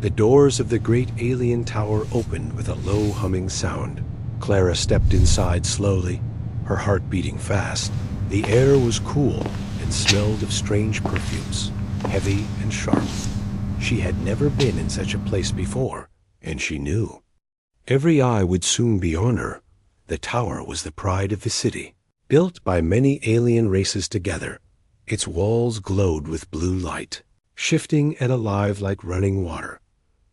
The doors of the great alien tower opened with a low humming sound. Clara stepped inside slowly, her heart beating fast. The air was cool and smelled of strange perfumes, heavy and sharp. She had never been in such a place before, and she knew. Every eye would soon be on her. The tower was the pride of the city, built by many alien races together. Its walls glowed with blue light, shifting and alive like running water.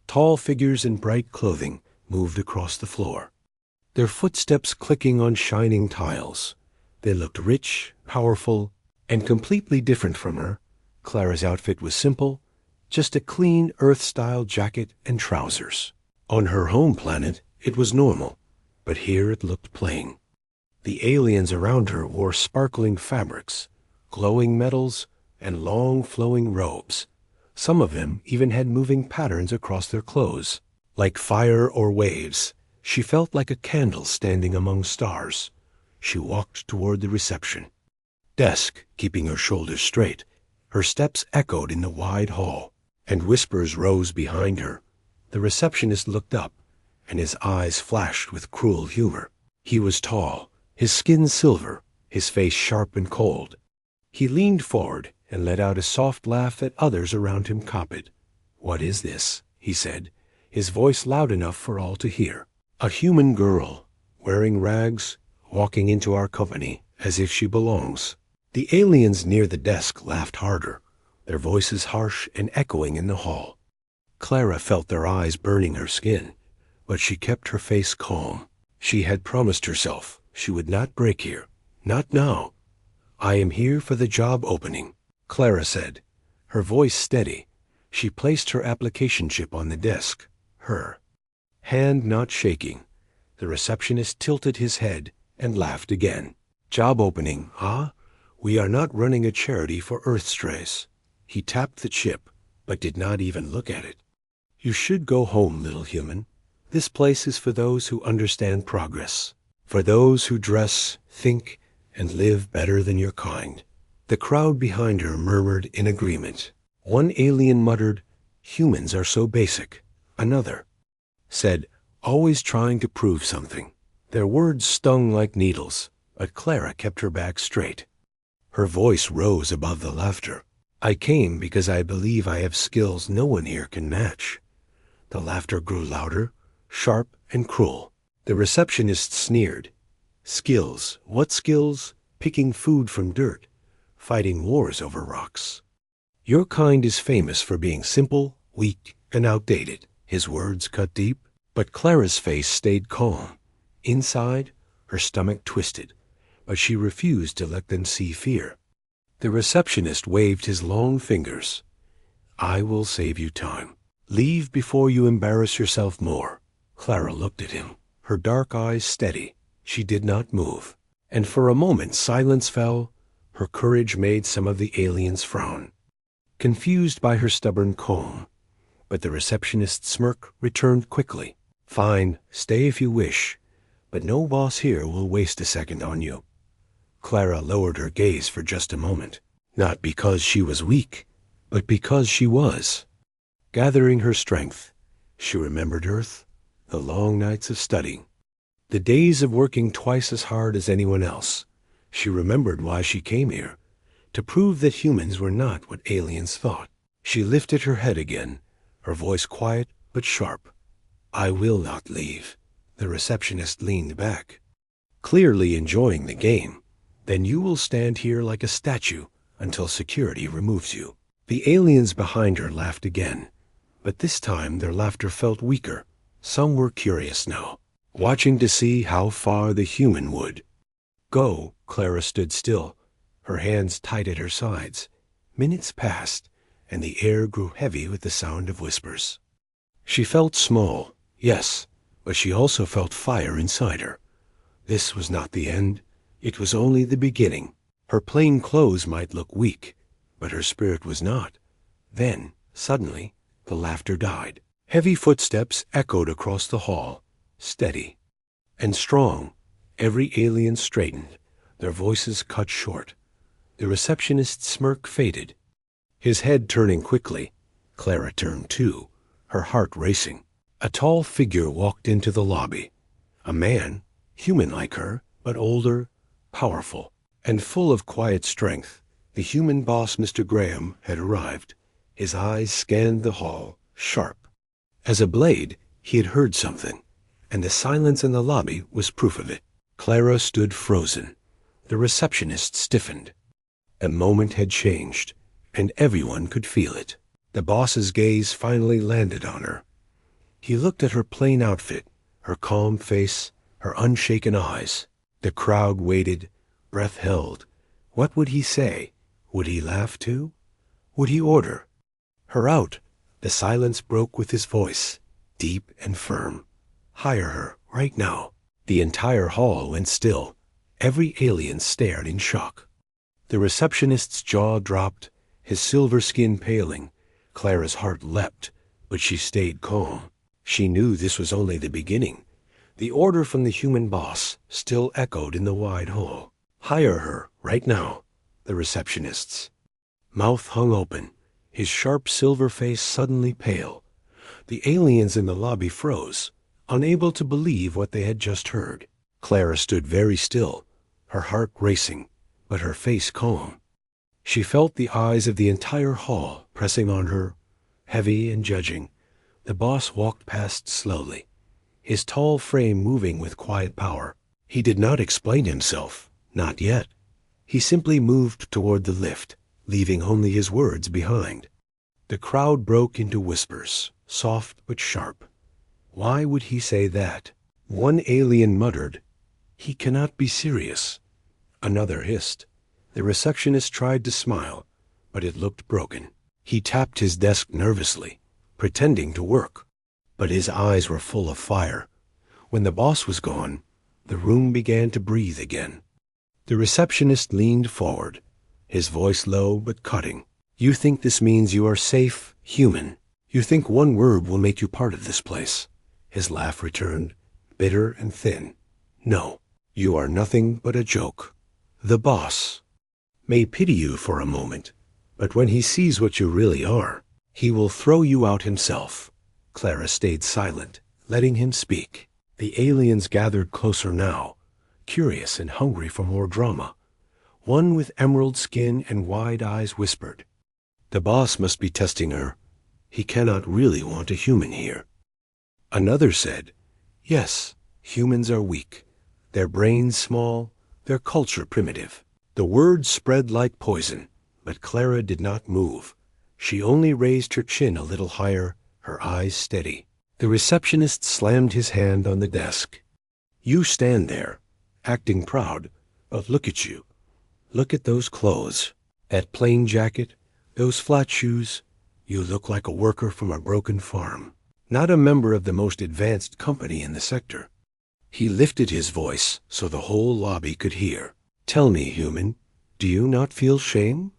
Tall figures in bright clothing moved across the floor, their footsteps clicking on shining tiles. They looked rich, powerful, and completely different from her. Clara's outfit was simple, just a clean Earth-style jacket and trousers. On her home planet, it was normal, but here it looked plain. The aliens around her wore sparkling fabrics, glowing metals, and long flowing robes. Some of them even had moving patterns across their clothes. Like fire or waves, she felt like a candle standing among stars. She walked toward the reception desk, keeping her shoulders straight. Her steps echoed in the wide hall, and whispers rose behind her. The receptionist looked up, and his eyes flashed with cruel humor. He was tall, his skin silver, his face sharp and cold. He leaned forward and let out a soft laugh that others around him copied. "What is this?" he said, his voice loud enough for all to hear. "A human girl, wearing rags, walking into our company as if she belongs." The aliens near the desk laughed harder, their voices harsh and echoing in the hall. Clara felt their eyes burning her skin, but she kept her face calm. She had promised herself she would not break here. Not now. "I am here for the job opening," Clara said, her voice steady. She placed her application chip on the desk, her hand not shaking. The receptionist tilted his head and laughed again. "Job opening, huh? We are not running a charity for Earth strays." He tapped the chip, but did not even look at it. "You should go home, little human. This place is for those who understand progress, for those who dress, think, and live better than your kind." The crowd behind her murmured in agreement. One alien muttered, "Humans are so basic." Another said, "Always trying to prove something." Their words stung like needles, but Clara kept her back straight. Her voice rose above the laughter. "I came because I believe I have skills no one here can match." The laughter grew louder, sharp and cruel. The receptionist sneered. "Skills? What skills? Picking food from dirt, fighting wars over rocks. Your kind is famous for being simple, weak, and outdated." His words cut deep, but Clara's face stayed calm. Inside, her stomach twisted, but she refused to let them see fear. The receptionist waved his long fingers. "I will save you time. Leave before you embarrass yourself more." Clara looked at him, her dark eyes steady. She did not move, and for a moment silence fell. Her courage made some of the aliens frown, confused by her stubborn calm. But the receptionist's smirk returned quickly. "Fine, stay if you wish, but no boss here will waste a second on you." Clara lowered her gaze for just a moment, not because she was weak, but because she was. Gathering her strength, she remembered Earth, the long nights of studying, the days of working twice as hard as anyone else. She remembered why she came here, to prove that humans were not what aliens thought. She lifted her head again, her voice quiet but sharp. "I will not leave." The receptionist leaned back, clearly enjoying the game. "Then you will stand here like a statue until security removes you." The aliens behind her laughed again, but this time their laughter felt weaker. Some were curious now, watching to see how far the human would go. Clara stood still, her hands tight at her sides. Minutes passed, and the air grew heavy with the sound of whispers. She felt small, yes, but she also felt fire inside her. This was not the end. It was only the beginning. Her plain clothes might look weak, but her spirit was not. Then, suddenly, the laughter died. Heavy footsteps echoed across the hall, steady and strong. Every alien straightened, their voices cut short. The receptionist's smirk faded, his head turning quickly. Clara turned too, her heart racing. A tall figure walked into the lobby. A man, human like her, but older, powerful, and full of quiet strength. The human boss, Mr. Graham, had arrived. His eyes scanned the hall, sharp. As a blade, he had heard something, and the silence in the lobby was proof of it. Clara stood frozen. The receptionist stiffened. A moment had changed, and everyone could feel it. The boss's gaze finally landed on her. He looked at her plain outfit, her calm face, her unshaken eyes. The crowd waited, breath held. What would he say? Would he laugh too? Would he order her out? The silence broke with his voice, deep and firm. Hire her, right now. The entire hall went still. Every alien stared in shock. The receptionist's jaw dropped, his silver skin paling. Clara's heart leapt, but she stayed calm. She knew this was only the beginning. The order from the human boss still echoed in the wide hall. Hire her, right now. The receptionist's mouth hung open, his sharp silver face suddenly pale. The aliens in the lobby froze, unable to believe what they had just heard. Clara stood very still, her heart racing, but her face calm. She felt the eyes of the entire hall pressing on her, heavy and judging. The boss walked past slowly, his tall frame moving with quiet power. He did not explain himself, not yet. He simply moved toward the lift, leaving only his words behind. The crowd broke into whispers, soft but sharp. Why would he say that? One alien muttered, "He cannot be serious." Another hissed. The receptionist tried to smile, but it looked broken. He tapped his desk nervously, pretending to work, but his eyes were full of fire. When the boss was gone, the room began to breathe again. The receptionist leaned forward, his voice low but cutting. "You think this means you are safe, human? You think one word will make you part of this place?" His laugh returned, bitter and thin. "No, you are nothing but a joke. The boss may pity you for a moment, but when he sees what you really are, he will throw you out himself." Clara stayed silent, letting him speak. The aliens gathered closer now, curious and hungry for more drama. One with emerald skin and wide eyes whispered, "The boss must be testing her. He cannot really want a human here." Another said, "Yes, humans are weak. Their brains small, their culture primitive." The words spread like poison, but Clara did not move. She only raised her chin a little higher, her eyes steady. The receptionist slammed his hand on the desk. "You stand there, acting proud, but look at you. Look at those clothes, that plain jacket, those flat shoes. You look like a worker from a broken farm, not a member of the most advanced company in the sector." He lifted his voice so the whole lobby could hear. "Tell me, human, do you not feel shame?"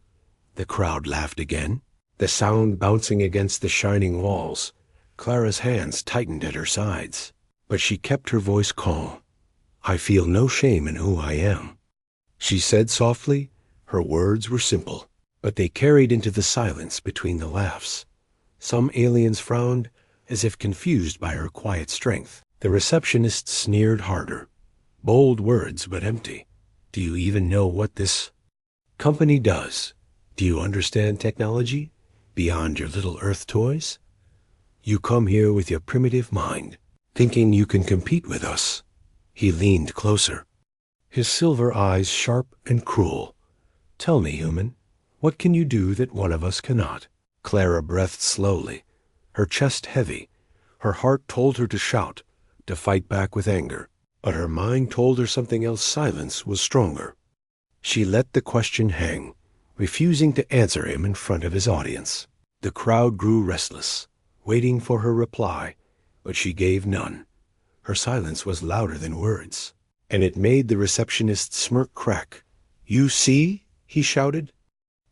The crowd laughed again, the sound bouncing against the shining walls. Clara's hands tightened at her sides, but she kept her voice calm. "I feel no shame in who I am," she said softly. Her words were simple, but they carried into the silence between the laughs. Some aliens frowned, as if confused by her quiet strength. The receptionist sneered harder. Bold words, but empty. "Do you even know what this company does? Do you understand technology beyond your little earth toys? You come here with your primitive mind, thinking you can compete with us." He leaned closer, his silver eyes sharp and cruel. "Tell me, human, what can you do that one of us cannot?" Clara breathed slowly, her chest heavy. Her heart told her to shout, to fight back with anger, but her mind told her something else. Silence was stronger. She let the question hang, refusing to answer him in front of his audience. The crowd grew restless, waiting for her reply, but she gave none. Her silence was louder than words, and it made the receptionist's smirk crack. "You see?" he shouted,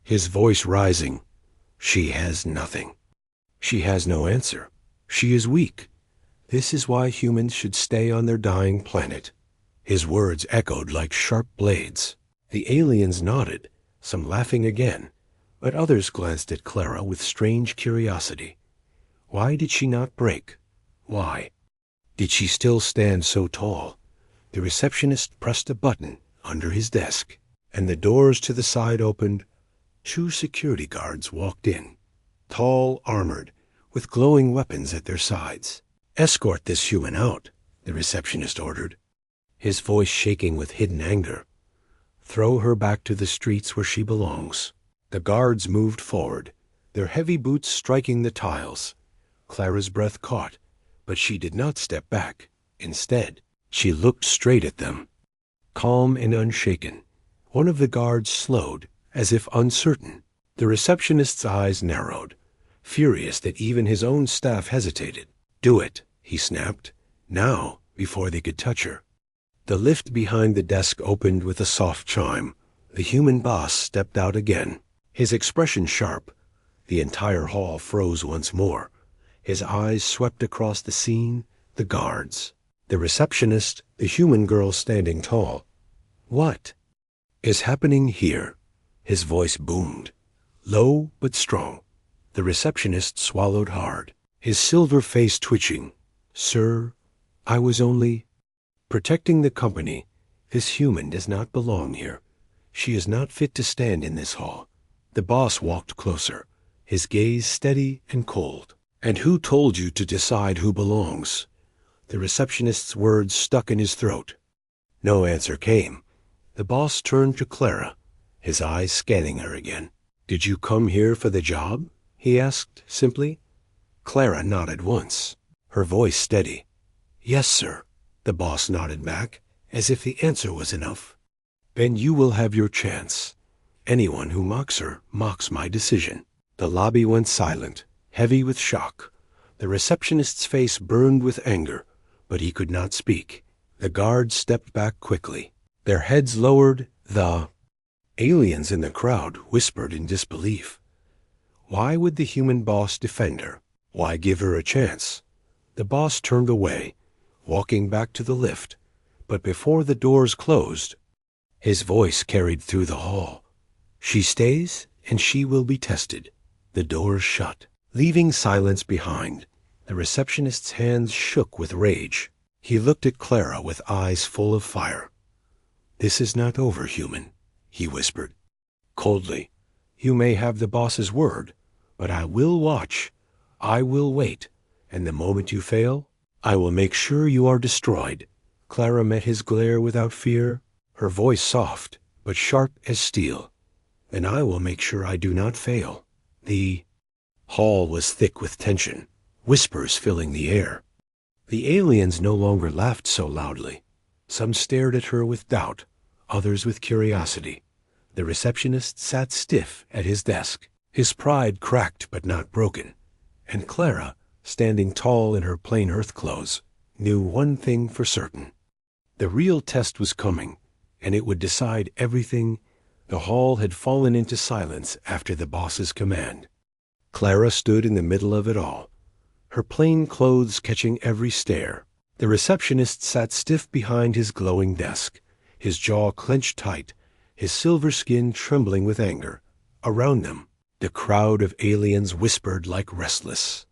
his voice rising. "She has nothing. She has no answer. She is weak. This is why humans should stay on their dying planet." His words echoed like sharp blades. The aliens nodded, some laughing again, but others glanced at Clara with strange curiosity. Why did she not break? Why? Did she still stand so tall? The receptionist pressed a button under his desk, and the doors to the side opened. 2 security guards walked in, tall, armored, with glowing weapons at their sides. "Escort this human out," the receptionist ordered, his voice shaking with hidden anger. "Throw her back to the streets where she belongs." The guards moved forward, their heavy boots striking the tiles. Clara's breath caught, but she did not step back. Instead, she looked straight at them, calm and unshaken. One of the guards slowed, as if uncertain. The receptionist's eyes narrowed, furious that even his own staff hesitated. "Do it," he snapped, now, before they could touch her. The lift behind the desk opened with a soft chime. The human boss stepped out again, his expression sharp. The entire hall froze once more. His eyes swept across the scene, the guards, the receptionist, the human girl standing tall. "What is happening here?" His voice boomed, low but strong. The receptionist swallowed hard, his silver face twitching. "Sir, I was only protecting the company. This human does not belong here. She is not fit to stand in this hall." The boss walked closer, his gaze steady and cold. "And who told you to decide who belongs?" The receptionist's words stuck in his throat. No answer came. The boss turned to Clara, his eyes scanning her again. "Did you come here for the job?" he asked simply. Clara nodded once, her voice steady. "Yes, sir." The boss nodded back, as if the answer was enough. "Then you will have your chance. Anyone who mocks her mocks my decision." The lobby went silent, heavy with shock. The receptionist's face burned with anger, but he could not speak. The guards stepped back quickly, their heads lowered. The aliens in the crowd whispered in disbelief. Why would the human boss defend her? Why give her a chance? The boss turned away, walking back to the lift, but before the doors closed, his voice carried through the hall. "She stays, and she will be tested." The doors shut, leaving silence behind. The receptionist's hands shook with rage. He looked at Clara with eyes full of fire. "This is not over, human," he whispered, coldly. "You may have the boss's word, but I will watch. I will wait, and the moment you fail, I will make sure you are destroyed." Clara met his glare without fear, her voice soft, but sharp as steel. "Then I will make sure I do not fail." The hall was thick with tension, whispers filling the air. The aliens no longer laughed so loudly. Some stared at her with doubt, others with curiosity. The receptionist sat stiff at his desk, his pride cracked but not broken. And Clara, standing tall in her plain earth clothes, knew one thing for certain. The real test was coming, and it would decide everything. The hall had fallen into silence after the boss's command. Clara stood in the middle of it all, her plain clothes catching every stare. The receptionist sat stiff behind his glowing desk, his jaw clenched tight, his silver skin trembling with anger. Around them, the crowd of aliens whispered like restless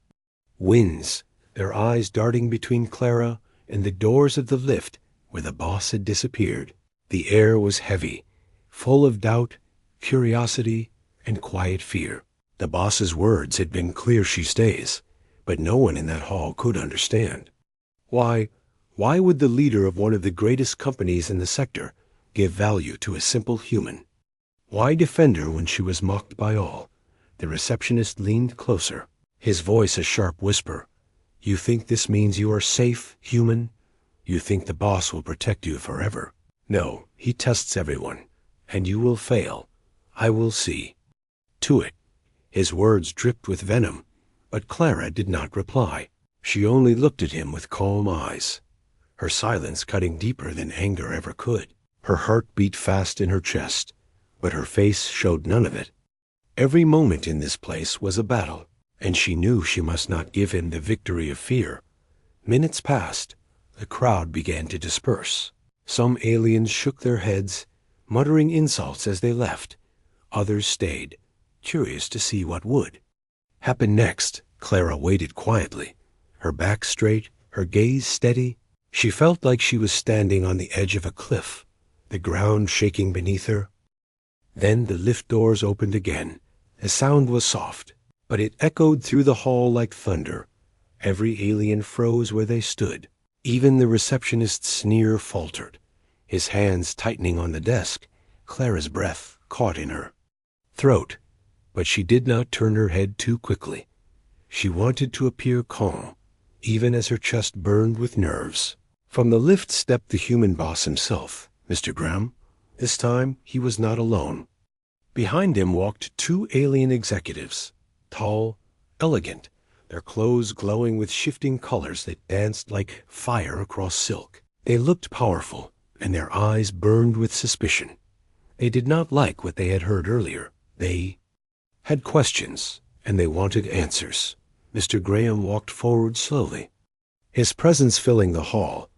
winds, their eyes darting between Clara and the doors of the lift where the boss had disappeared. The air was heavy, full of doubt, curiosity, and quiet fear. The boss's words had been clear: she stays, but no one in that hall could understand. Why would the leader of one of the greatest companies in the sector give value to a simple human? Why defend her when she was mocked by all? The receptionist leaned closer, his voice a sharp whisper. "You think this means you are safe, human? You think the boss will protect you forever? No, he tests everyone, and you will fail. I will see to it." His words dripped with venom, but Clara did not reply. She only looked at him with calm eyes, her silence cutting deeper than anger ever could. Her heart beat fast in her chest, but her face showed none of it. Every moment in this place was a battle, and she knew she must not give him the victory of fear. Minutes passed. The crowd began to disperse. Some aliens shook their heads, muttering insults as they left. Others stayed, curious to see what would happen next. Clara waited quietly, her back straight, her gaze steady. She felt like she was standing on the edge of a cliff, the ground shaking beneath her. Then the lift doors opened again. The sound was soft, but it echoed through the hall like thunder. Every alien froze where they stood. Even the receptionist's sneer faltered, his hands tightening on the desk. Clara's breath caught in her throat, but she did not turn her head too quickly. She wanted to appear calm, even as her chest burned with nerves. From the lift stepped the human boss himself, Mr. Graham. This time he was not alone. Behind him walked two alien executives, tall, elegant, their clothes glowing with shifting colors that danced like fire across silk. They looked powerful, and their eyes burned with suspicion. They did not like what they had heard earlier. They had questions, and they wanted answers. Mr. Graham walked forward slowly, his presence filling the hall.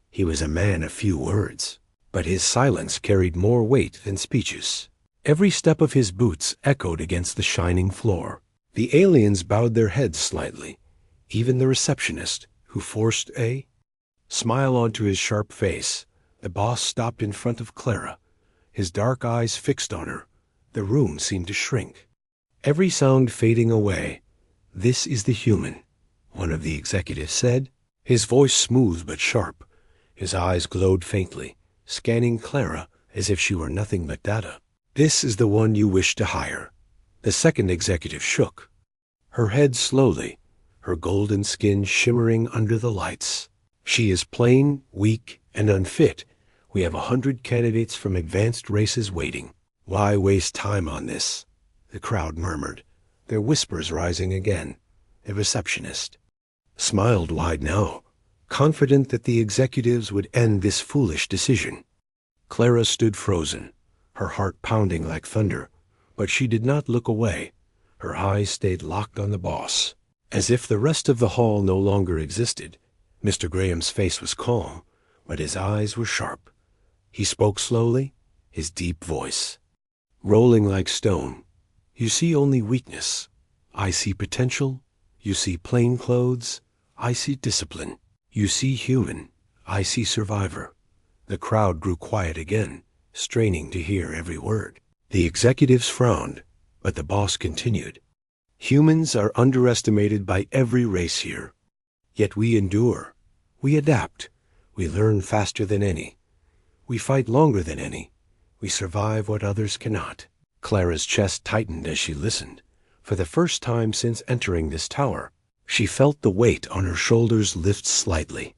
He was a man of few words, but his silence carried more weight than speeches. Every step of his boots echoed against the shining floor. The aliens bowed their heads slightly, even the receptionist, who forced a smile onto his sharp face. The boss stopped in front of Clara, his dark eyes fixed on her. The room seemed to shrink, every sound fading away. "This is the human," one of the executives said, his voice smooth but sharp. His eyes glowed faintly, scanning Clara as if she were nothing but data. "This is the one you wish to hire." The second executive shook, her head slowly, her golden skin shimmering under the lights. "She is plain, weak, and unfit. We have 100 candidates from advanced races waiting." "Why waste time on this?" the crowd murmured, their whispers rising again. The receptionist smiled wide now, confident that the executives would end this foolish decision. Clara stood frozen, her heart pounding like thunder, but she did not look away. Her eyes stayed locked on the boss, as if the rest of the hall no longer existed. Mr. Graham's face was calm, but his eyes were sharp. He spoke slowly, his deep voice rolling like stone. "You see only weakness. I see potential. You see plain clothes. I see discipline. You see human. I see survivor." The crowd grew quiet again, straining to hear every word. The executives frowned, but the boss continued. "Humans are underestimated by every race here. Yet we endure. We adapt. We learn faster than any. We fight longer than any. We survive what others cannot." Clara's chest tightened as she listened. For the first time since entering this tower, she felt the weight on her shoulders lift slightly.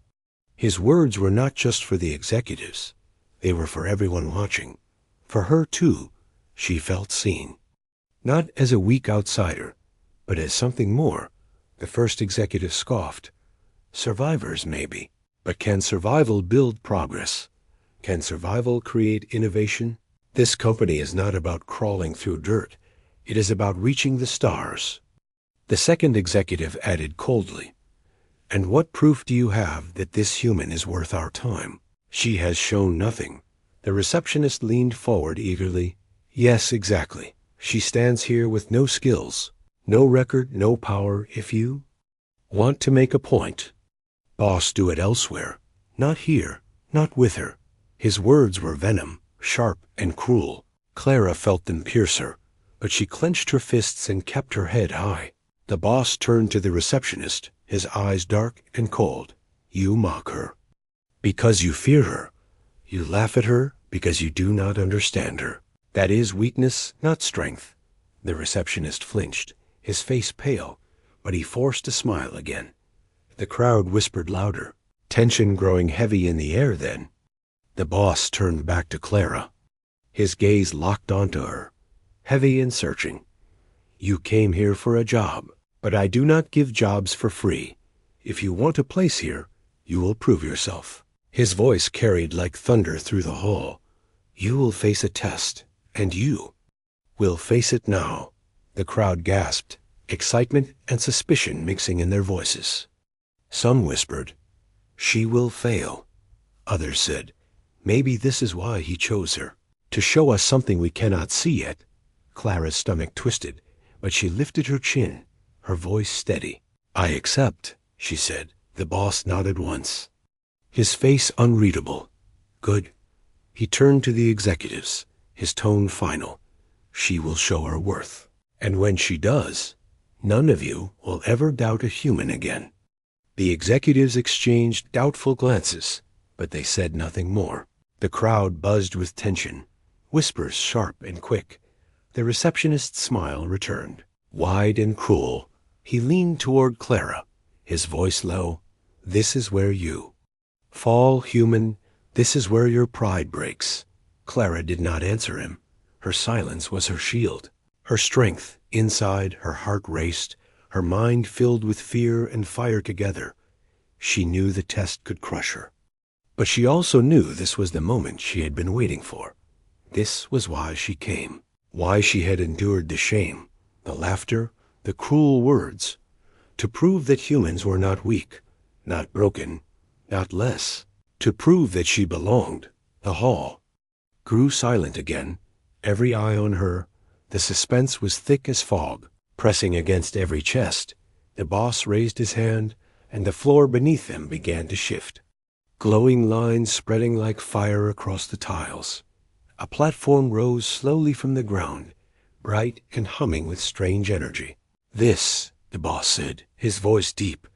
His words were not just for the executives. They were for everyone watching. For her, too, she felt seen. Not as a weak outsider, but as something more. The first executive scoffed. "Survivors, maybe. But can survival build progress? Can survival create innovation? This company is not about crawling through dirt. It is about reaching the stars." The second executive added coldly, "And what proof do you have that this human is worth our time?" "She has shown nothing." The receptionist leaned forward eagerly. "Yes, exactly. She stands here with no skills, no record, no power. If you want to make a point, boss, do it elsewhere. Not here, not with her." His words were venom, sharp and cruel. Clara felt them pierce her, but she clenched her fists and kept her head high. The boss turned to the receptionist, his eyes dark and cold. "You mock her because you fear her. You laugh at her because you do not understand her. That is weakness, not strength." The receptionist flinched, his face pale, but he forced a smile again. The crowd whispered louder, tension growing heavy in the air then. The boss turned back to Clara, his gaze locked onto her, heavy and searching. "You came here for a job, but I do not give jobs for free. If you want a place here, you will prove yourself." His voice carried like thunder through the hall. "You will face a test, and you will face it now." The crowd gasped, excitement and suspicion mixing in their voices. Some whispered, "She will fail." Others said, "Maybe this is why he chose her, to show us something we cannot see yet." Clara's stomach twisted, but she lifted her chin, her voice steady. "I accept," she said. The boss nodded once, his face unreadable. "Good." He turned to the executives, his tone final. "She will show her worth. And when she does, none of you will ever doubt a human again." The executives exchanged doubtful glances, but they said nothing more. The crowd buzzed with tension, whispers sharp and quick. The receptionist's smile returned, wide and cruel. He leaned toward Clara, his voice low. "This is where you fall, human. This is where your pride breaks." Clara did not answer him. Her silence was her shield. Her strength inside, her heart raced, her mind filled with fear and fire together. She knew the test could crush her. But she also knew this was the moment she had been waiting for. This was why she came, why she had endured the shame, the laughter, the cruel words, to prove that humans were not weak, not broken, not less, to prove that she belonged. The hall grew silent again, every eye on her. The suspense was thick as fog, pressing against every chest. The boss raised his hand, and the floor beneath them began to shift. Glowing lines spreading like fire across the tiles. A platform rose slowly from the ground, bright and humming with strange energy. "This," the boss said, his voice deep,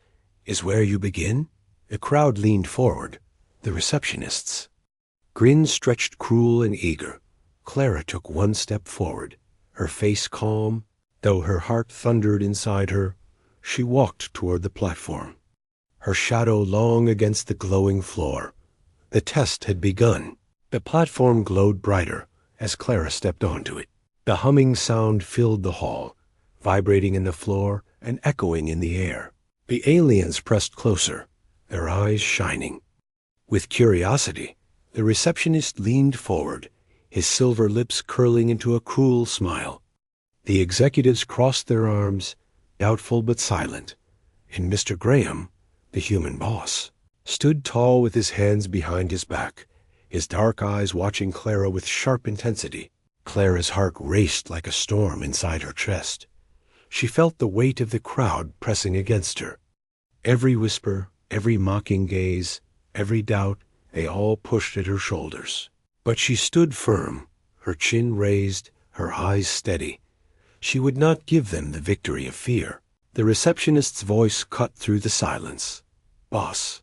"is where you begin?" The crowd leaned forward. The receptionists. Grins stretched cruel and eager. Clara took one step forward, her face calm, though her heart thundered inside her. She walked toward the platform, her shadow long against the glowing floor. The test had begun. The platform glowed brighter as Clara stepped onto it. The humming sound filled the hall, vibrating in the floor and echoing in the air. The aliens pressed closer, their eyes shining. With curiosity, the receptionist leaned forward, his silver lips curling into a cruel smile. The executives crossed their arms, doubtful but silent, and Mr. Graham, the human boss, stood tall with his hands behind his back, his dark eyes watching Clara with sharp intensity. Clara's heart raced like a storm inside her chest. She felt the weight of the crowd pressing against her. Every whisper, every mocking gaze, every doubt, they all pushed at her shoulders. But she stood firm, her chin raised, her eyes steady. She would not give them the victory of fear. The receptionist's voice cut through the silence. "Boss,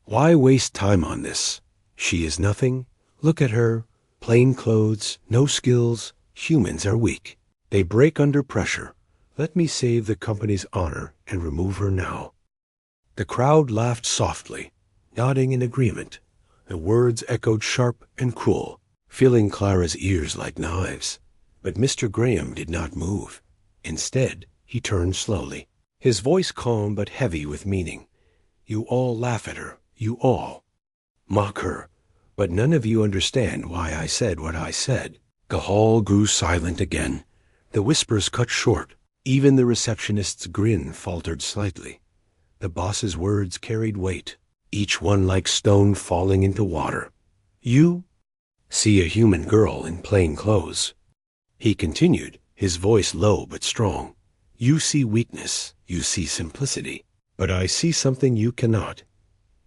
why waste time on this? She is nothing. Look at her. Plain clothes, no skills. Humans are weak. They break under pressure. Let me save the company's honor and remove her now." The crowd laughed softly, nodding in agreement. The words echoed sharp and cruel, filling Clara's ears like knives. But Mr. Graham did not move. Instead, he turned slowly, his voice calm but heavy with meaning. "You all laugh at her, you all mock her, but none of you understand why I said what I said." The hall grew silent again. The whispers cut short. Even the receptionist's grin faltered slightly. The boss's words carried weight, each one like stone falling into water. "You see a human girl in plain clothes," he continued, his voice low but strong. "You see weakness, you see simplicity, but I see something you cannot."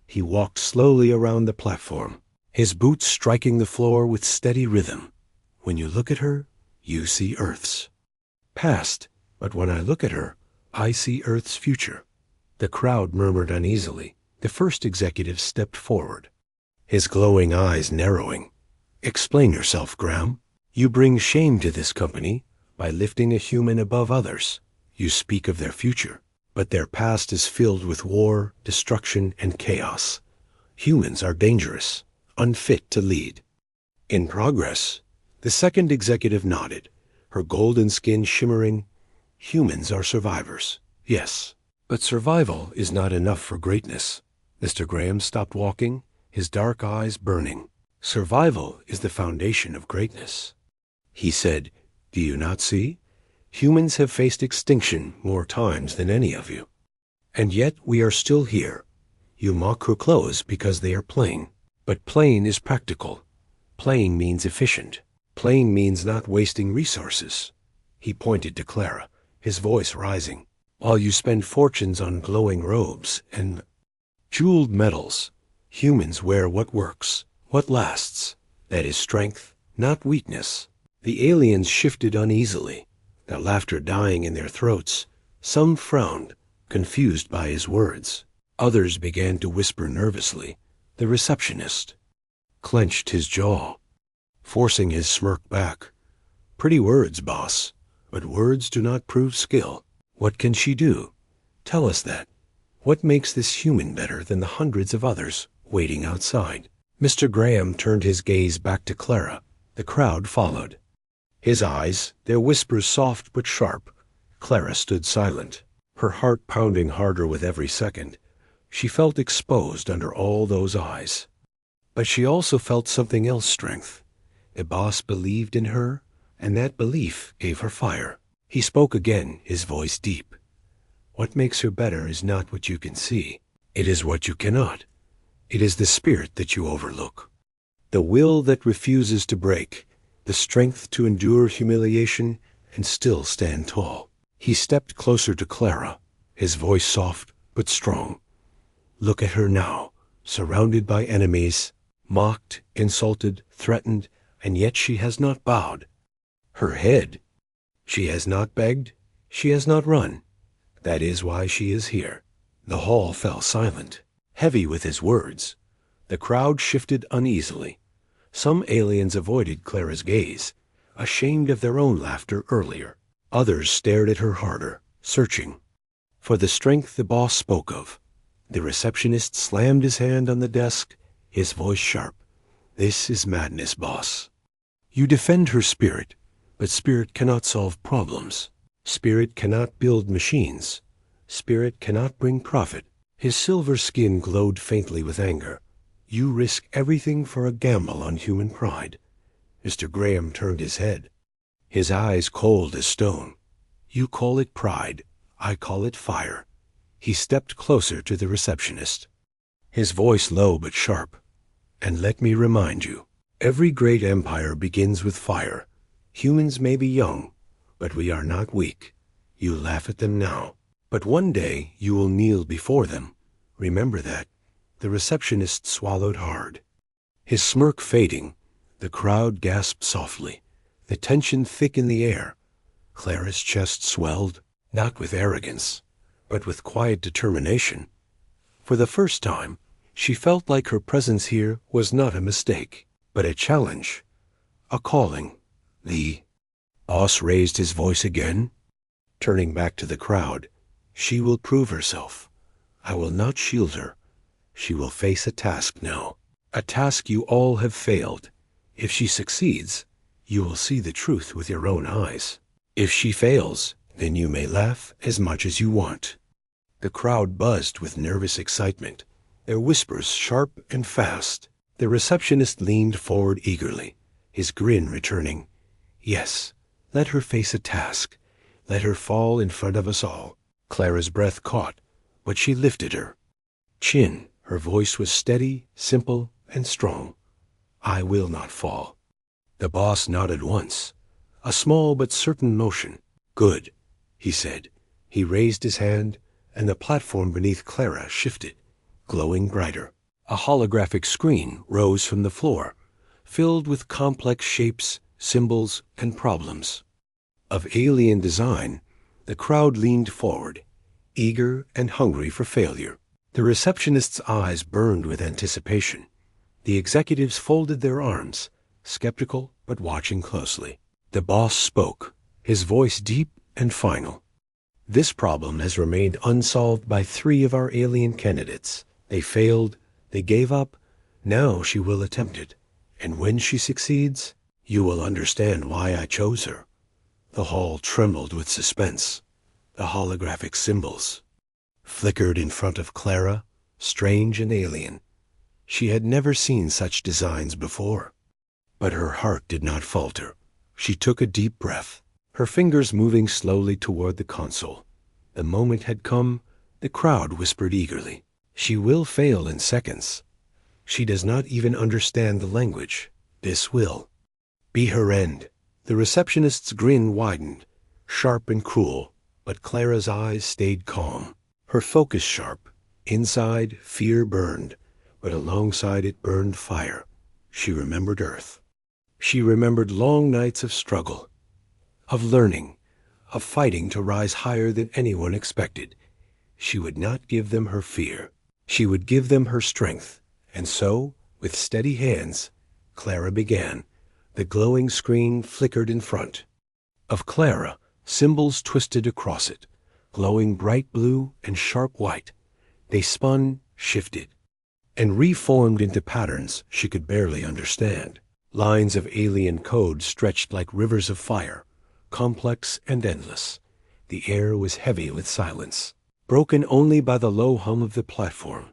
He walked slowly around the platform, his boots striking the floor with steady rhythm. "When you look at her, you see Earth's past, but when I look at her, I see Earth's future." The crowd murmured uneasily. The first executive stepped forward, his glowing eyes narrowing. "Explain yourself, Graham. You bring shame to this company by lifting a human above others. You speak of their future, but their past is filled with war, destruction, and chaos. Humans are dangerous, unfit to lead." "In progress." The second executive nodded, her golden skin shimmering. "Humans are survivors, yes, but survival is not enough for greatness." Mr. Graham stopped walking, his dark eyes burning. "Survival is the foundation of greatness." He said, "Do you not see? Humans have faced extinction more times than any of you. And yet we are still here. You mock her clothes because they are plain. But plain is practical. Plain means efficient. Plain means not wasting resources." He pointed to Clara, his voice rising. While you spend fortunes on glowing robes and jeweled medals, humans wear what works, what lasts. That is strength, not weakness. The aliens shifted uneasily, their laughter dying in their throats. Some frowned, confused by his words. Others began to whisper nervously. The receptionist clenched his jaw, forcing his smirk back. Pretty words, boss, but words do not prove skill. What can she do? Tell us that. What makes this human better than the hundreds of others waiting outside? Mr. Graham turned his gaze back to Clara. The crowd followed. His eyes, their whispers soft but sharp. Clara stood silent, her heart pounding harder with every second. She felt exposed under all those eyes. But she also felt something else, strength. A boss believed in her, and that belief gave her fire. He spoke again, his voice deep. What makes her better is not what you can see. It is what you cannot. It is the spirit that you overlook. The will that refuses to break, the strength to endure humiliation and still stand tall. He stepped closer to Clara, his voice soft but strong. Look at her now, surrounded by enemies, mocked, insulted, threatened, and yet she has not bowed her head. She has not begged, she has not run. That is why she is here. The hall fell silent, heavy with his words. The crowd shifted uneasily. Some aliens avoided Clara's gaze, ashamed of their own laughter earlier. Others stared at her harder, searching for the strength the boss spoke of. The receptionist slammed his hand on the desk, his voice sharp. This is madness, boss. You defend her spirit, but spirit cannot solve problems. Spirit cannot build machines. Spirit cannot bring profit. His silver skin glowed faintly with anger. You risk everything for a gamble on human pride. Mr. Graham turned his head, his eyes cold as stone. You call it pride. I call it fire. He stepped closer to the receptionist, his voice low but sharp. And let me remind you, every great empire begins with fire. Humans may be young, but we are not weak. You laugh at them now, but one day you will kneel before them. Remember that. The receptionist swallowed hard, his smirk fading. The crowd gasped softly, the tension thick in the air. Clara's chest swelled, not with arrogance, but with quiet determination. For the first time, she felt like her presence here was not a mistake, but a challenge, a calling. The boss raised his voice again, turning back to the crowd. She will prove herself. I will not shield her. She will face a task now, a task you all have failed. If she succeeds, you will see the truth with your own eyes. If she fails, then you may laugh as much as you want. The crowd buzzed with nervous excitement, their whispers sharp and fast. The receptionist leaned forward eagerly, his grin returning. Yes, let her face a task. Let her fall in front of us all. Clara's breath caught, but she lifted her chin. Her voice was steady, simple, and strong. I will not fall. The boss nodded once, a small but certain motion. Good, he said. He raised his hand, and the platform beneath Clara shifted, glowing brighter. A holographic screen rose from the floor, filled with complex shapes, symbols, and problems. Of alien design, the crowd leaned forward, eager and hungry for failure. The receptionist's eyes burned with anticipation. The executives folded their arms, skeptical but watching closely. The boss spoke, his voice deep and final. This problem has remained unsolved by 3 of our alien candidates. They failed, they gave up. Now she will attempt it. And when she succeeds, you will understand why I chose her. The hall trembled with suspense. The holographic symbols flickered in front of Clara, strange and alien. She had never seen such designs before. But her heart did not falter. She took a deep breath, her fingers moving slowly toward the console. The moment had come. The crowd whispered eagerly. She will fail in seconds. She does not even understand the language. This will be her end. The receptionist's grin widened, sharp and cruel. But Clara's eyes stayed calm, her focus sharp. Inside, fear burned, but alongside it burned fire. She remembered Earth. She remembered long nights of struggle, of learning, of fighting to rise higher than anyone expected. She would not give them her fear. She would give them her strength. And so, with steady hands, Clara began. The glowing screen flickered in front of Clara, symbols twisted across it, glowing bright blue and sharp white. They spun, shifted, and reformed into patterns she could barely understand. Lines of alien code stretched like rivers of fire, complex and endless. The air was heavy with silence, broken only by the low hum of the platform.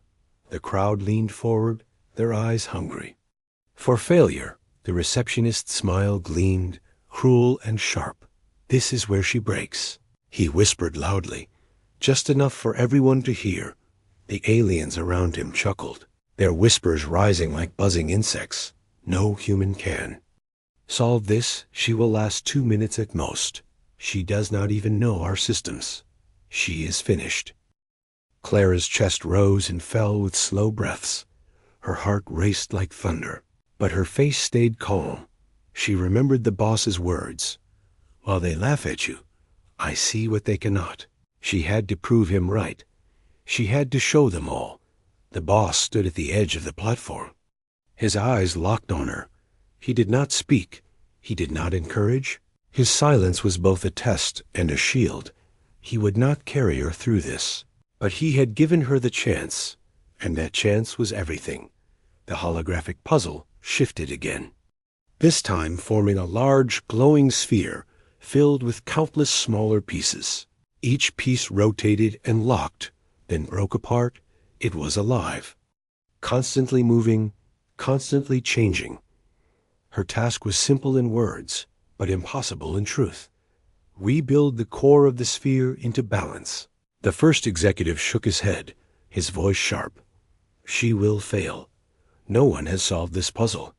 The crowd leaned forward, their eyes hungry for failure. The receptionist's smile gleamed, cruel and sharp. "This is where she breaks," he whispered loudly, just enough for everyone to hear. The aliens around him chuckled, their whispers rising like buzzing insects. "No human can solve this. She will last 2 minutes at most. She does not even know our systems. She is finished." Clara's chest rose and fell with slow breaths. Her heart raced like thunder, but her face stayed calm. She remembered the boss's words. "While they laugh at you, I see what they cannot." She had to prove him right. She had to show them all. The boss stood at the edge of the platform. His eyes locked on her. He did not speak. He did not encourage. His silence was both a test and a shield. He would not carry her through this. But he had given her the chance, and that chance was everything. The holographic puzzle shifted again, this time forming a large, glowing sphere filled with countless smaller pieces. Each piece rotated and locked, then broke apart. It was alive, constantly moving, constantly changing. Her task was simple in words, but impossible in truth. Rebuild the core of the sphere into balance. The first executive shook his head, his voice sharp. "She will fail. No one has solved this puzzle."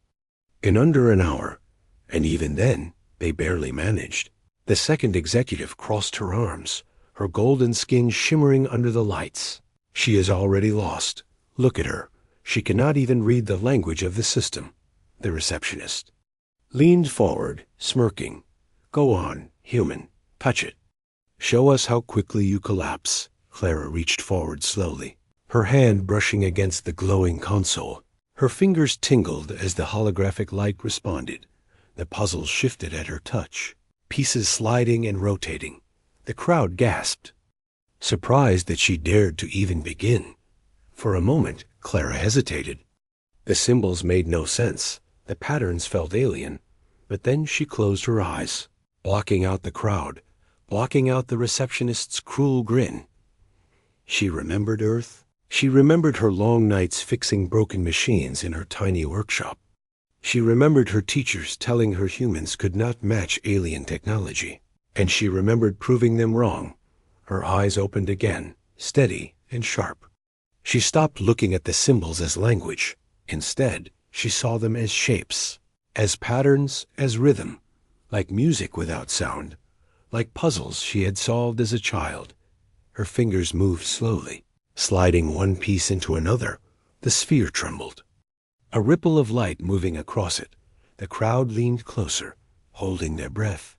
In under an hour, and even then, they barely managed. The second executive crossed her arms, her golden skin shimmering under the lights. "She is already lost. Look at her. She cannot even read the language of the system." The receptionist leaned forward, smirking. "Go on, human. Touch it. Show us how quickly you collapse." Clara reached forward slowly, her hand brushing against the glowing console. Her fingers tingled as the holographic light responded. The puzzle shifted at her touch, pieces sliding and rotating. The crowd gasped, surprised that she dared to even begin. For a moment, Clara hesitated. The symbols made no sense. The patterns felt alien. But then she closed her eyes, blocking out the crowd, blocking out the receptionist's cruel grin. She remembered Earth. She remembered her long nights fixing broken machines in her tiny workshop. She remembered her teachers telling her humans could not match alien technology. And she remembered proving them wrong. Her eyes opened again, steady and sharp. She stopped looking at the symbols as language. Instead, she saw them as shapes, as patterns, as rhythm, like music without sound, like puzzles she had solved as a child. Her fingers moved slowly, sliding one piece into another. The sphere trembled, a ripple of light moving across it. The crowd leaned closer, holding their breath.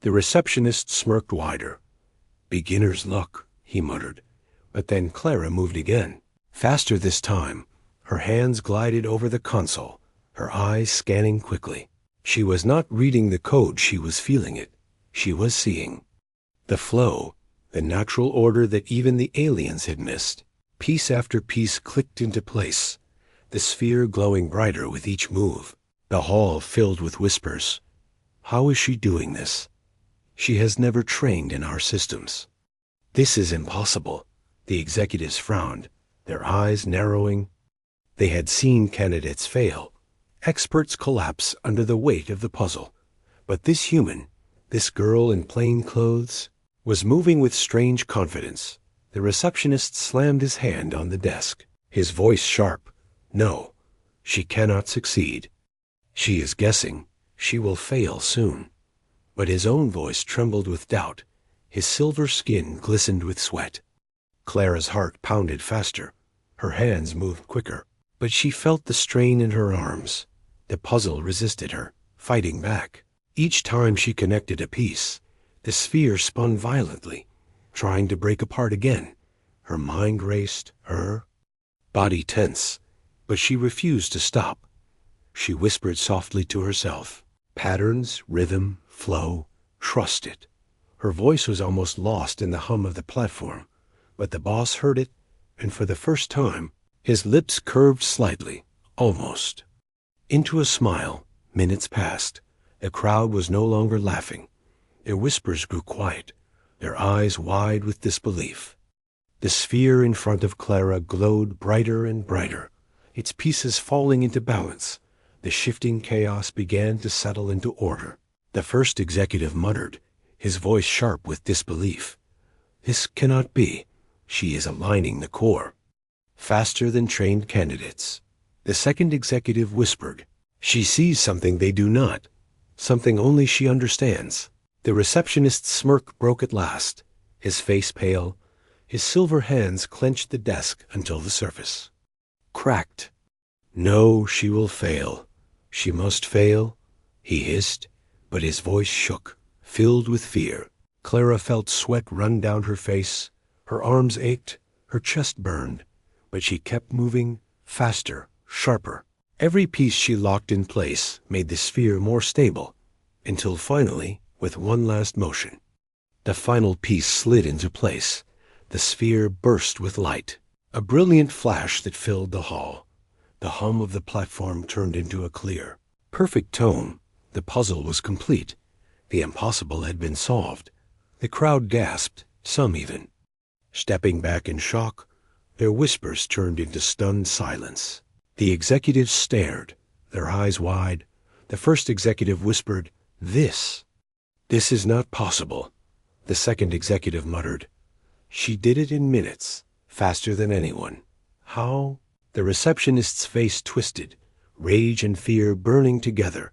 The receptionist smirked wider. "Beginner's luck," he muttered. But then Clara moved again, faster this time. Her hands glided over the console, her eyes scanning quickly. She was not reading the code, she was feeling it. She was seeing the flow, the natural order that even the aliens had missed. Piece after piece clicked into place, the sphere glowing brighter with each move. The hall filled with whispers. "How is she doing this? She has never trained in our systems. This is impossible." The executives frowned, their eyes narrowing. They had seen candidates fail, experts collapse under the weight of the puzzle. But this human, this girl in plain clothes, was moving with strange confidence. The receptionist slammed his hand on the desk, his voice sharp. "No, she cannot succeed. She is guessing. She will fail soon." But his own voice trembled with doubt, His silver skin glistened with sweat. Clara's heart pounded faster. Her hands moved quicker, but she felt the strain in her arms. The puzzle resisted her, fighting back. Each time she connected a piece, the sphere spun violently, trying to break apart again. Her mind raced, her body tense, but she refused to stop. She whispered softly to herself, patterns, rhythm, flow, trust it. Her voice was almost lost in the hum of the platform, but the boss heard it, and for the first time, his lips curved slightly, almost. Into a smile, minutes passed. The crowd was no longer laughing. Their whispers grew quiet, their eyes wide with disbelief. The sphere in front of Clara glowed brighter and brighter, its pieces falling into balance. The shifting chaos began to settle into order. The first executive muttered, his voice sharp with disbelief. "This cannot be. She is aligning the core." Faster than trained candidates. The second executive whispered, "She sees something they do not, something only she understands." The receptionist's smirk broke at last, his face pale. His silver hands clenched the desk until the surface cracked. "No, she will fail. She must fail," he hissed, but his voice shook, filled with fear. Clara felt sweat run down her face. Her arms ached, her chest burned, but she kept moving, faster, sharper. Every piece she locked in place made the sphere more stable, until finally, with one last motion, the final piece slid into place. The sphere burst with light, a brilliant flash that filled the hall. The hum of the platform turned into a clear, perfect tone. The puzzle was complete. The impossible had been solved. The crowd gasped, some even. Stepping back in shock, their whispers turned into stunned silence. The executives stared, their eyes wide. The first executive whispered, This is not possible." The second executive muttered, "She did it in minutes, faster than anyone. How?" The receptionist's face twisted, rage and fear burning together.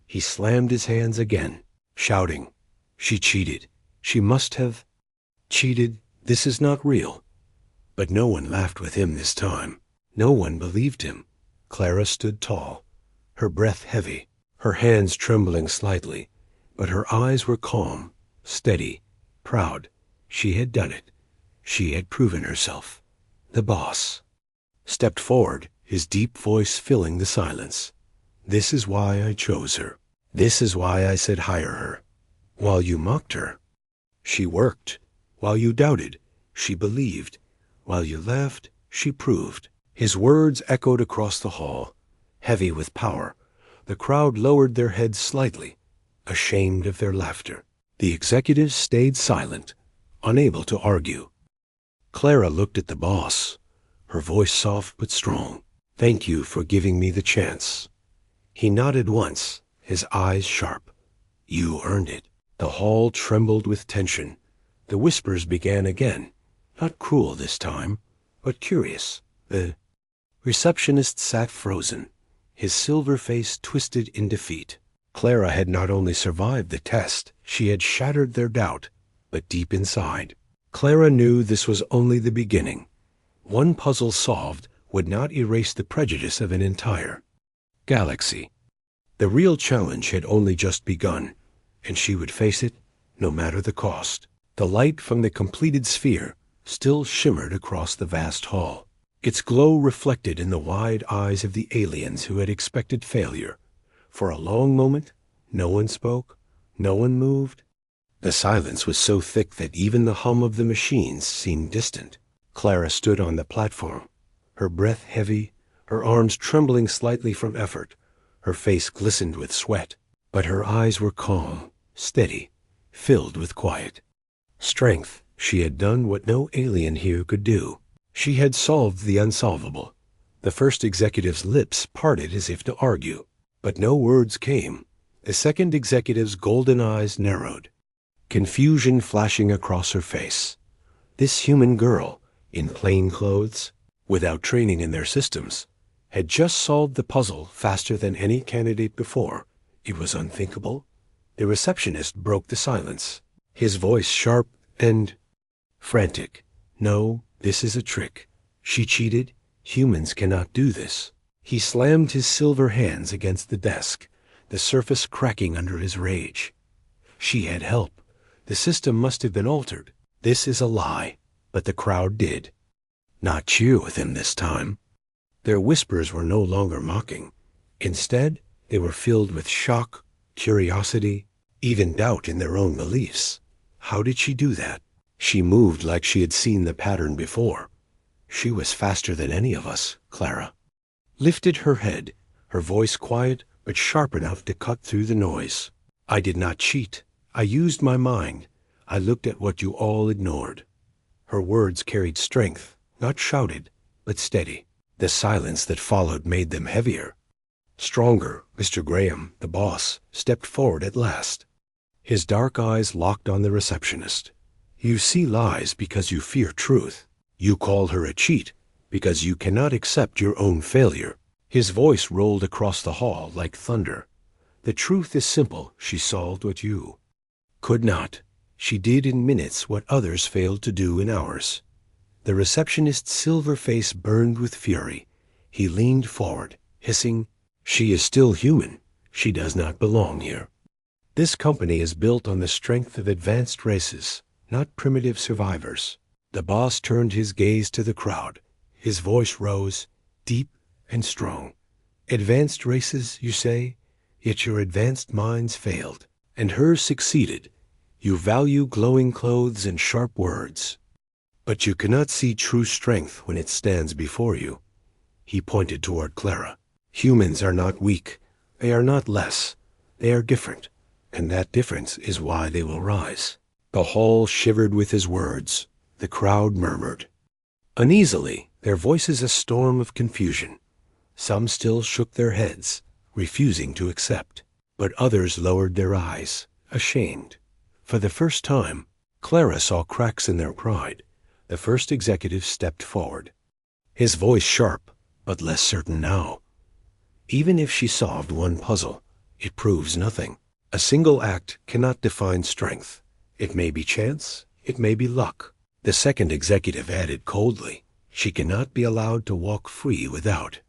He slammed his hands again, shouting, "She cheated. She must have cheated. This is not real." But no one laughed with him this time. No one believed him. Clara stood tall, her breath heavy, her hands trembling slightly, but her eyes were calm, steady, proud. She had done it. She had proven herself. The boss stepped forward, his deep voice filling the silence. "This is why I chose her. This is why I said hire her. While you mocked her, she worked. While you doubted, she believed. While you laughed, she proved." His words echoed across the hall, heavy with power. The crowd lowered their heads slightly, ashamed of their laughter. The executives stayed silent, unable to argue. Clara looked at the boss, her voice soft but strong. "Thank you for giving me the chance." He nodded once, his eyes sharp. "You earned it." The hall trembled with tension. The whispers began again, not cruel this time, but curious. The receptionist sat frozen, his silver face twisted in defeat. Clara had not only survived the test, she had shattered their doubt, but deep inside, Clara knew this was only the beginning. One puzzle solved would not erase the prejudice of an entire galaxy. The real challenge had only just begun, and she would face it no matter the cost. The light from the completed sphere still shimmered across the vast hall, its glow reflected in the wide eyes of the aliens who had expected failure. For a long moment, no one spoke, no one moved. The silence was so thick that even the hum of the machines seemed distant. Clara stood on the platform, her breath heavy, her arms trembling slightly from effort. Her face glistened with sweat, but her eyes were calm, steady, filled with quiet strength. She had done what no alien here could do. She had solved the unsolvable. The first executive's lips parted as if to argue, but no words came. The second executive's golden eyes narrowed, confusion flashing across her face. This human girl, in plain clothes, without training in their systems, had just solved the puzzle faster than any candidate before. It was unthinkable. The receptionist broke the silence, his voice sharp and frantic. No, this is a trick. She cheated. Humans cannot do this. He slammed his silver hands against the desk, the surface cracking under his rage. She had help. The system must have been altered. This is a lie, but the crowd did not cheer with him this time. Their whispers were no longer mocking. Instead, they were filled with shock, curiosity, even doubt in their own beliefs. How did she do that? She moved like she had seen the pattern before. She was faster than any of us, Clara. Lifted her head, her voice quiet but sharp enough to cut through the noise. I did not cheat. I used my mind. I looked at what you all ignored. Her words carried strength, not shouted, but steady. The silence that followed made them heavier. Stronger. Mr. Graham, the boss, stepped forward at last. His dark eyes locked on the receptionist. You see lies because you fear truth. You call her a cheat because you cannot accept your own failure. His voice rolled across the hall like thunder. The truth is simple. She solved what you could not. She did in minutes what others failed to do in hours. The receptionist's silver face burned with fury. He leaned forward, hissing, "She is still human. She does not belong here. This company is built on the strength of advanced races, not primitive survivors." The boss turned his gaze to the crowd. His voice rose, deep and strong. "Advanced races, you say? Yet your advanced minds failed, and hers succeeded. You value glowing clothes and sharp words, but you cannot see true strength when it stands before you." He pointed toward Clara. "Humans are not weak. They are not less. They are different, and that difference is why they will rise." The hall shivered with his words. The crowd murmured uneasily, their voices a storm of confusion. Some still shook their heads, refusing to accept, but others lowered their eyes, ashamed. For the first time, Clara saw cracks in their pride. The first executive stepped forward, his voice sharp, but less certain now. "Even if she solved one puzzle, it proves nothing. A single act cannot define strength. It may be chance, it may be luck." The second executive added coldly, "She cannot be allowed to walk free without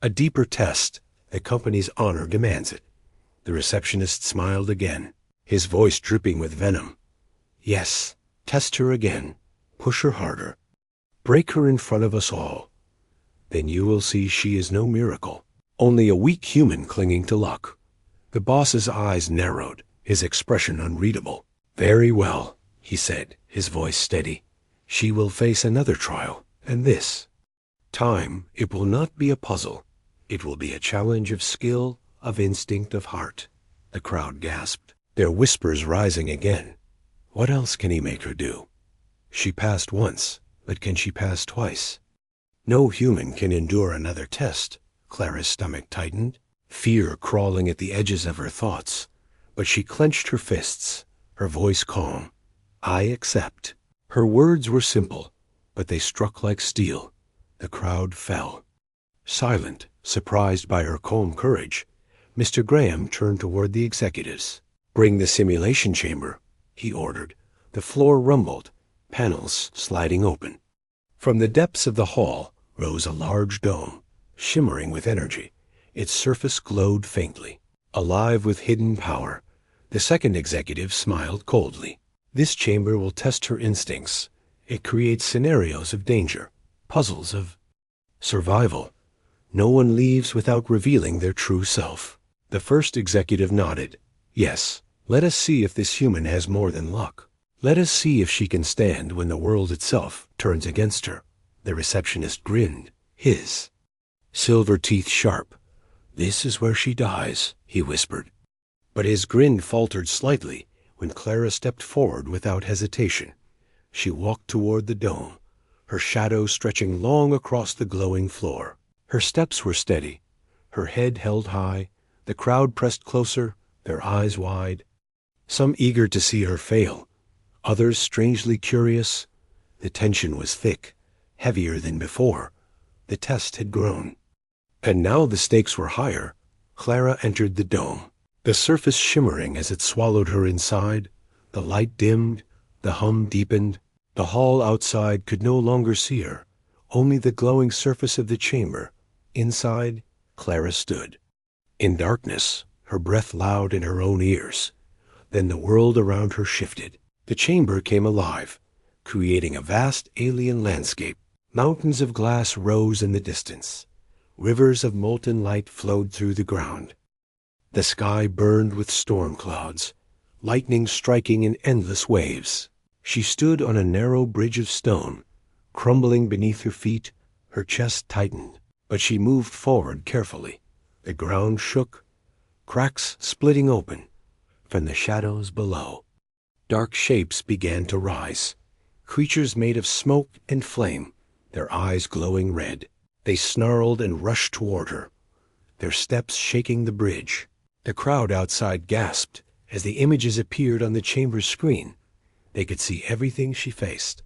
a deeper test. The company's honor demands it." The receptionist smiled again, his voice dripping with venom. "Yes, test her again. Push her harder. Break her in front of us all. Then you will see she is no miracle, only a weak human clinging to luck." The boss's eyes narrowed, his expression unreadable. "Very well," he said, his voice steady. "She will face another trial, and this time it will not be a puzzle. It will be a challenge of skill, of instinct, of heart." The crowd gasped, their whispers rising again. What else can he make her do? She passed once, but can she pass twice? No human can endure another test. Clara's stomach tightened, fear crawling at the edges of her thoughts, but she clenched her fists, her voice calm. "I accept." Her words were simple, but they struck like steel. The crowd fell. Silent, surprised by her calm courage, Mr. Graham turned toward the executives. "Bring the simulation chamber," he ordered. The floor rumbled, panels sliding open. From the depths of the hall rose a large dome, shimmering with energy. Its surface glowed faintly, alive with hidden power. The second executive smiled coldly. "This chamber will test her instincts. It creates scenarios of danger, puzzles of survival. No one leaves without revealing their true self." The first executive nodded. "Yes, let us see if this human has more than luck. Let us see if she can stand when the world itself turns against her." The receptionist grinned, his silver teeth sharp. "This is where she dies," he whispered. But his grin faltered slightly when Clara stepped forward without hesitation. She walked toward the dome, her shadow stretching long across the glowing floor. Her steps were steady, her head held high. The crowd pressed closer, their eyes wide, some eager to see her fail, others strangely curious. The tension was thick, heavier than before. The test had grown. And now the stakes were higher. Clara entered the dome, the surface shimmering as it swallowed her inside. The light dimmed, The hum deepened. The hall outside could no longer see her, only the glowing surface of the chamber. Inside, Clara stood. In darkness, her breath loud in her own ears. Then the world around her shifted. The chamber came alive, creating a vast alien landscape. Mountains of glass rose in the distance. Rivers of molten light flowed through the ground. The sky burned with storm clouds, lightning striking in endless waves. She stood on a narrow bridge of stone, crumbling beneath her feet. Her chest tightened, but she moved forward carefully. The ground shook, cracks splitting open. From the shadows below, dark shapes began to rise, creatures made of smoke and flame, their eyes glowing red. They snarled and rushed toward her, their steps shaking the bridge. The crowd outside gasped as the images appeared on the chamber's screen. They could see everything she faced.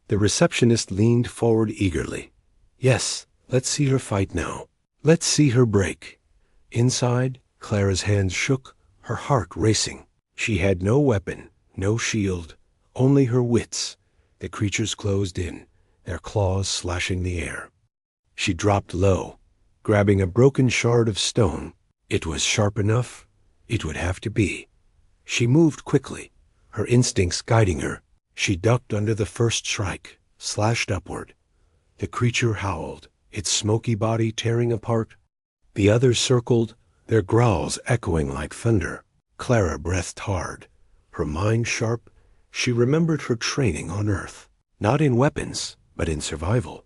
The receptionist leaned forward eagerly. Yes, let's see her fight now. Let's see her break. Inside, Clara's hands shook, her heart racing. She had no weapon, no shield, only her wits. The creatures closed in, their claws slashing the air. She dropped low, grabbing a broken shard of stone. It was sharp enough. It would have to be. She moved quickly, her instincts guiding her. She ducked under the first strike, slashed upward. The creature howled, its smoky body tearing apart. The others circled, their growls echoing like thunder. Clara breathed hard, her mind sharp. She remembered her training on Earth, not in weapons, but in survival.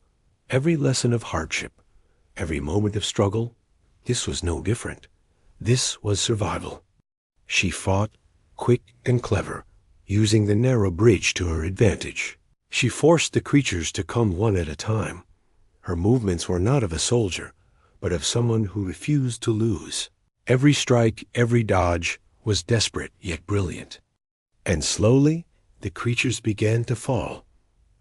Every lesson of hardship, every moment of struggle. This was no different. This was survival. She fought, quick and clever, using the narrow bridge to her advantage. She forced the creatures to come one at a time. Her movements were not of a soldier, but of someone who refused to lose. Every strike, every dodge was desperate yet brilliant. And slowly, the creatures began to fall.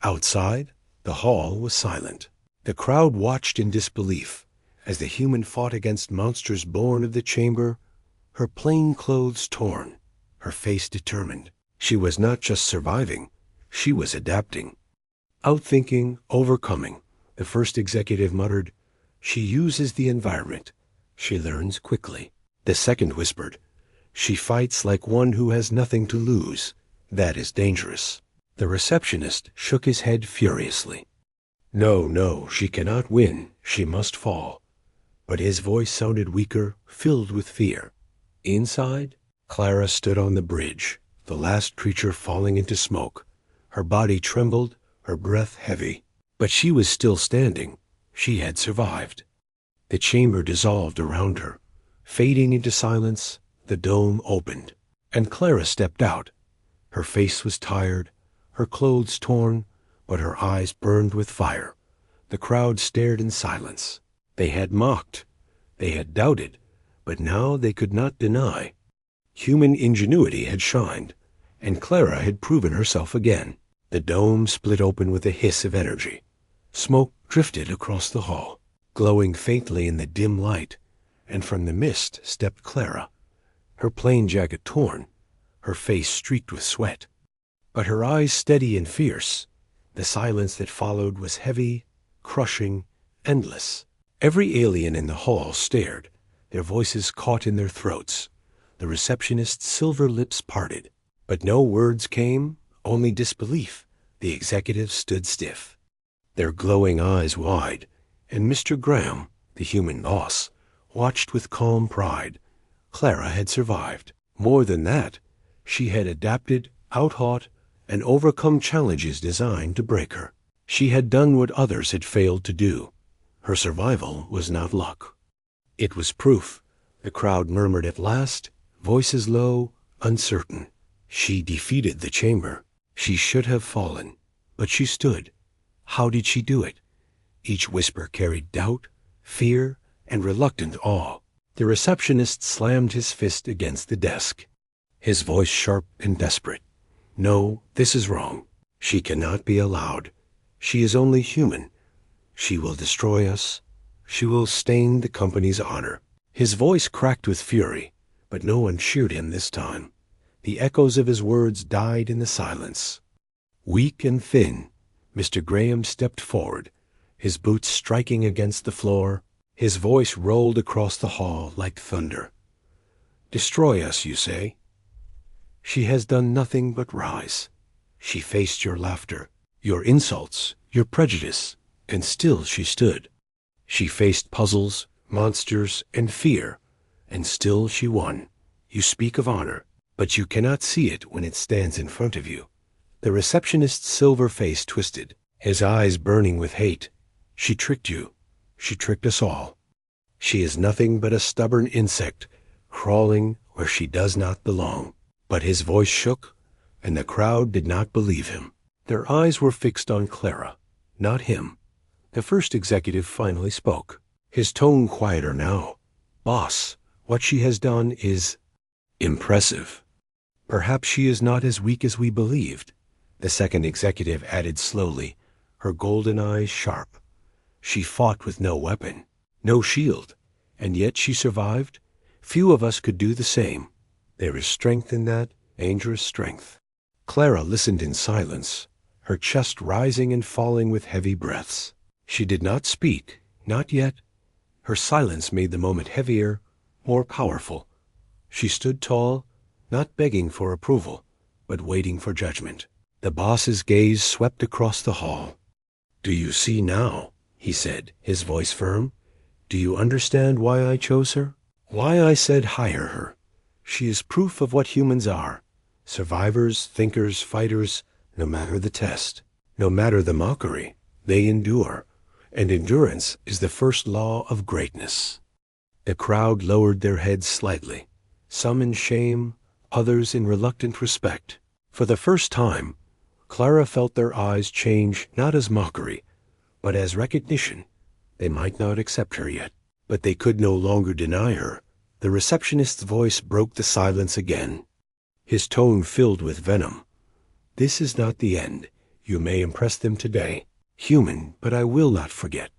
Outside, the hall was silent. The crowd watched in disbelief as the human fought against monsters born of the chamber, her plain clothes torn, her face determined. She was not just surviving, she was adapting. Outthinking, overcoming, the first executive muttered, "She uses the environment. She learns quickly." The second whispered, "She fights like one who has nothing to lose. That is dangerous." The receptionist shook his head furiously. "No, no, she cannot win. She must fall." But his voice sounded weaker, filled with fear. Inside, Clara stood on the bridge, the last creature falling into smoke. Her body trembled, her breath heavy. But she was still standing. She had survived. The chamber dissolved around her. Fading into silence, the dome opened, and Clara stepped out. Her face was tired, her clothes torn, but her eyes burned with fire. The crowd stared in silence. They had mocked, they had doubted, but now they could not deny. Human ingenuity had shined, and Clara had proven herself again. The dome split open with a hiss of energy. Smoke drifted across the hall, glowing faintly in the dim light, and from the mist stepped Clara, her plain jacket torn, her face streaked with sweat, but her eyes steady and fierce. The silence that followed was heavy, crushing, endless. Every alien in the hall stared, their voices caught in their throats. The receptionist's silver lips parted, but no words came, only disbelief. The executives stood stiff, their glowing eyes wide, and Mr. Graham, the human boss, watched with calm pride. Clara had survived. More than that, she had adapted, outhought, and overcome challenges designed to break her. She had done what others had failed to do. Her survival was not luck. It was proof. The crowd murmured at last, voices low, uncertain. She defeated the chamber. She should have fallen, but she stood. How did she do it? Each whisper carried doubt, fear, and reluctant awe. The receptionist slammed his fist against the desk, his voice sharp and desperate. "No, this is wrong. She cannot be allowed. She is only human. She will destroy us. She will stain the company's honor." His voice cracked with fury, but no one cheered him this time. The echoes of his words died in the silence. Weak and thin, Mr. Graham stepped forward, his boots striking against the floor. His voice rolled across the hall like thunder. "Destroy us, you say? She has done nothing but rise. She faced your laughter, your insults, your prejudice, and still she stood. She faced puzzles, monsters, and fear, and still she won. You speak of honor, but you cannot see it when it stands in front of you." The receptionist's silver face twisted, his eyes burning with hate. "She tricked you. She tricked us all. She is nothing but a stubborn insect, crawling where she does not belong." But his voice shook, and the crowd did not believe him. Their eyes were fixed on Clara, not him. The first executive finally spoke, his tone quieter now. "Boss, what she has done is impressive. Perhaps she is not as weak as we believed," the second executive added slowly, her golden eyes sharp. "She fought with no weapon, no shield, and yet she survived. Few of us could do the same. There is strength in that, dangerous strength." Clara listened in silence, her chest rising and falling with heavy breaths. She did not speak, not yet. Her silence made the moment heavier, more powerful. She stood tall, not begging for approval, but waiting for judgment. The boss's gaze swept across the hall. "Do you see now?" he said, his voice firm. "Do you understand why I chose her? Why I said hire her? She is proof of what humans are. Survivors, thinkers, fighters, no matter the test, no matter the mockery, they endure. And endurance is the first law of greatness." The crowd lowered their heads slightly, some in shame, others in reluctant respect. For the first time, Clara felt their eyes change not as mockery, but as recognition. They might not accept her yet, but they could no longer deny her. The receptionist's voice broke the silence again, his tone filled with venom. "This is not the end. You may impress them today, human, but I will not forget.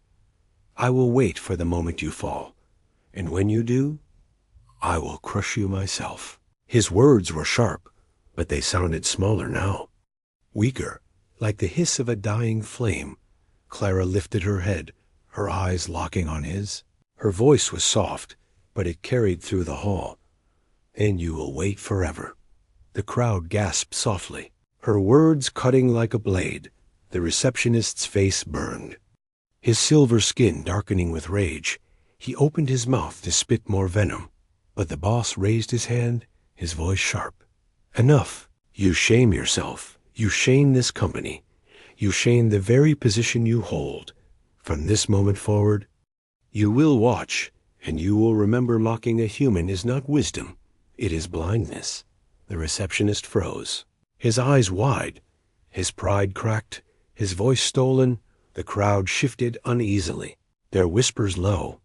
I will wait for the moment you fall, and when you do, I will crush you myself." His words were sharp, but they sounded smaller now, weaker, like the hiss of a dying flame. Clara lifted her head, her eyes locking on his. Her voice was soft, but it carried through the hall. "And you will wait forever." The crowd gasped softly, her words cutting like a blade. The receptionist's face burned, his silver skin darkening with rage. He opened his mouth to spit more venom, but the boss raised his hand, his voice sharp. "Enough. You shame yourself. You shame this company. You shame the very position you hold. From this moment forward, you will watch, and you will remember mocking a human is not wisdom, it is blindness." The receptionist froze, his eyes wide, his pride cracked, his voice stolen. The crowd shifted uneasily, their whispers low.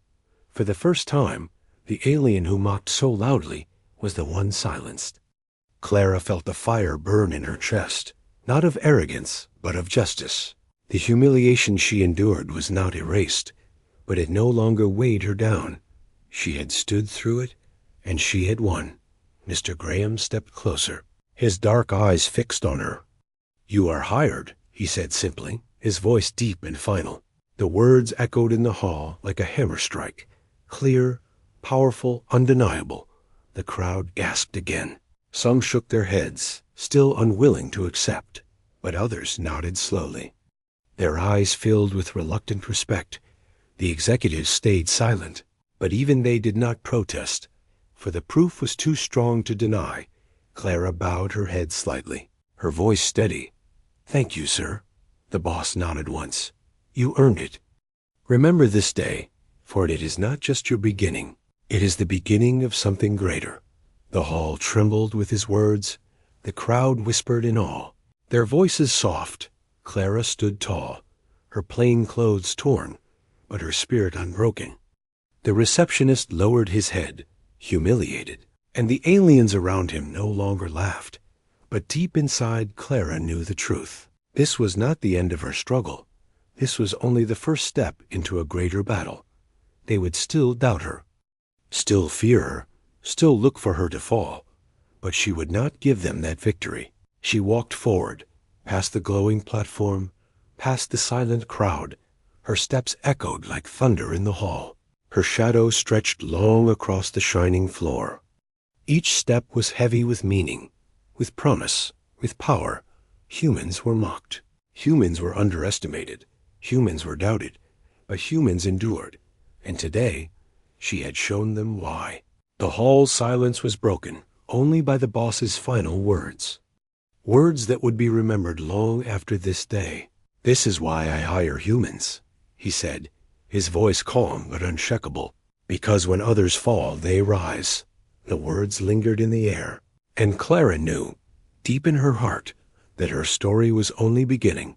For the first time, the alien who mocked so loudly was the one silenced. Clara felt the fire burn in her chest, not of arrogance, but of justice. The humiliation she endured was not erased, but it no longer weighed her down. She had stood through it, and she had won. Mr. Graham stepped closer, his dark eyes fixed on her. "You are hired," he said simply, his voice deep and final. The words echoed in the hall like a hammer strike, clear, powerful, undeniable. The crowd gasped again. Some shook their heads, still unwilling to accept, but others nodded slowly, their eyes filled with reluctant respect. The executives stayed silent, but even they did not protest, for the proof was too strong to deny. Clara bowed her head slightly, her voice steady. "Thank you, sir." The boss nodded once. "You earned it. Remember this day, for it is not just your beginning. It is the beginning of something greater." The hall trembled with his words. The crowd whispered in awe, their voices soft. Clara stood tall, her plain clothes torn, but her spirit unbroken. The receptionist lowered his head, humiliated, and the aliens around him no longer laughed. But deep inside, Clara knew the truth. This was not the end of her struggle. This was only the first step into a greater battle. They would still doubt her, still fear her, still look for her to fall, but she would not give them that victory. She walked forward, Past the glowing platform, past the silent crowd, her steps echoed like thunder in the hall. Her shadow stretched long across the shining floor. Each step was heavy with meaning, with promise, with power. Humans were mocked. Humans were underestimated. Humans were doubted. But humans endured. And today, she had shown them why. The hall's silence was broken only by the boss's final words. Words that would be remembered long after this day. "This is why I hire humans," he said, his voice calm but unshakable. "Because when others fall, they rise." The words lingered in the air, and Clara knew, deep in her heart, that her story was only beginning.